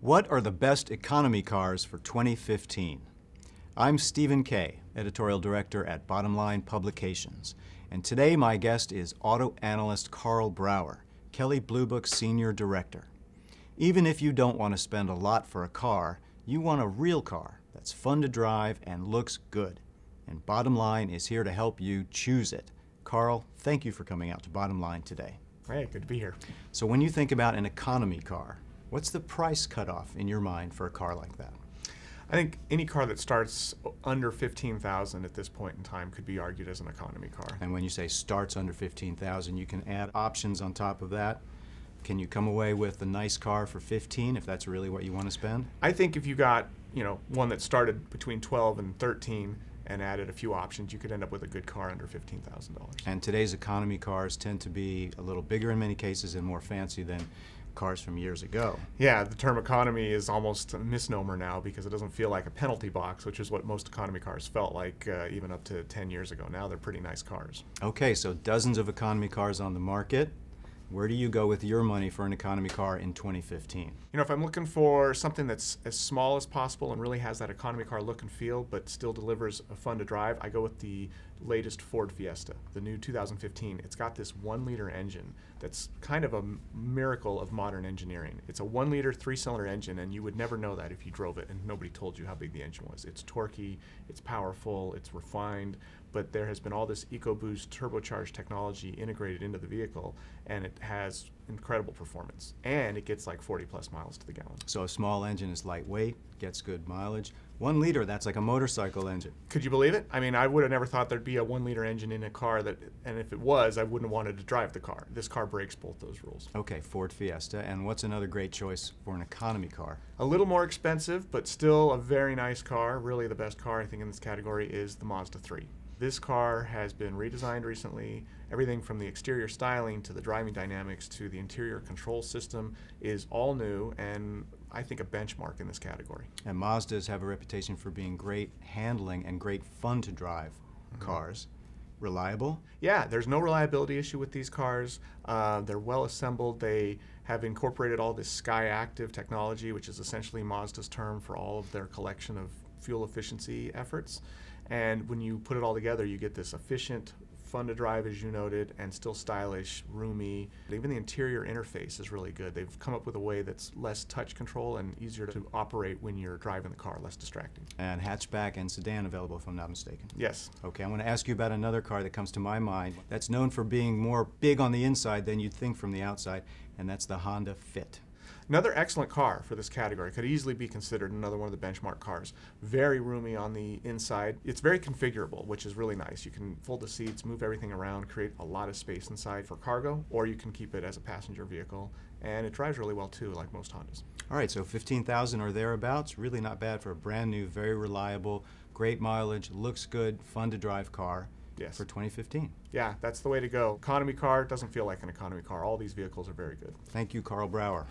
What are the best economy cars for 2015? I'm Stephen Kay, Editorial Director at Bottom Line Publications, and today my guest is auto analyst Carl Brower, Kelley Blue Book's Senior Director. Even if you don't want to spend a lot for a car, you want a real car that's fun to drive and looks good. And Bottom Line is here to help you choose it. Carl, thank you for coming out to Bottom Line today. Hey, good to be here. So when you think about an economy car, what's the price cutoff in your mind for a car like that? I think any car that starts under $15,000 at this point in time could be argued as an economy car. And when you say starts under $15,000, you can add options on top of that. Can you come away with a nice car for $15,000 if that's really what you want to spend? I think if you got, one that started between $12,000 and $13,000 and added a few options, you could end up with a good car under $15,000. And today's economy cars tend to be a little bigger in many cases and more fancy than cars from years ago. Yeah, the term economy is almost a misnomer now because it doesn't feel like a penalty box, which is what most economy cars felt like even up to 10 years ago. Now they're pretty nice cars. Okay, so dozens of economy cars on the market. Where do you go with your money for an economy car in 2015? If I'm looking for something that's as small as possible and really has that economy car look and feel, but still delivers a fun to drive, I go with the latest Ford Fiesta, the new 2015. It's got this 1-liter engine that's kind of a miracle of modern engineering. It's a 1-liter 3-cylinder engine, and you would never know that if you drove it and nobody told you how big the engine was. It's torquey, it's powerful, it's refined, but there has been all this EcoBoost turbocharged technology integrated into the vehicle, and it has incredible performance. And it gets like 40 plus miles to the gallon. So a small engine is lightweight, gets good mileage. 1 liter, that's like a motorcycle engine. Could you believe it? I mean, I would have never thought there'd be a 1-liter engine in a car and if it was, I wouldn't have wanted to drive the car. This car breaks both those rules. Okay, Ford Fiesta. And what's another great choice for an economy car? A little more expensive, but still a very nice car. Really the best car, I think, in this category is the Mazda 3. This car has been redesigned recently. Everything from the exterior styling to the driving dynamics to the interior control system is all new, and I think a benchmark in this category. And Mazdas have a reputation for being great handling and great fun to drive cars. Reliable? Yeah, there's no reliability issue with these cars. They're well assembled. They have incorporated all this Sky Active technology, which is essentially Mazda's term for all of their collection of fuel efficiency efforts. And when you put it all together, you get this efficient, fun to drive, as you noted, and still stylish, roomy. Even the interior interface is really good. They've come up with a way that's less touch control and easier to operate when you're driving the car, less distracting. And hatchback and sedan available, if I'm not mistaken. Yes. Okay, I want to ask you about another car that comes to my mind that's known for being more big on the inside than you'd think from the outside, and that's the Honda Fit. Another excellent car for this category. Could easily be considered another one of the benchmark cars. Very roomy on the inside. It's very configurable, which is really nice. You can fold the seats, move everything around, create a lot of space inside for cargo, or you can keep it as a passenger vehicle. And it drives really well too, like most Hondas. All right, so $15,000 or thereabouts, really not bad for a brand new, very reliable, great mileage, looks good, fun to drive car. Yes. For 2015. Yeah, that's the way to go. Economy car doesn't feel like an economy car. All these vehicles are very good. Thank you, Carl Brower.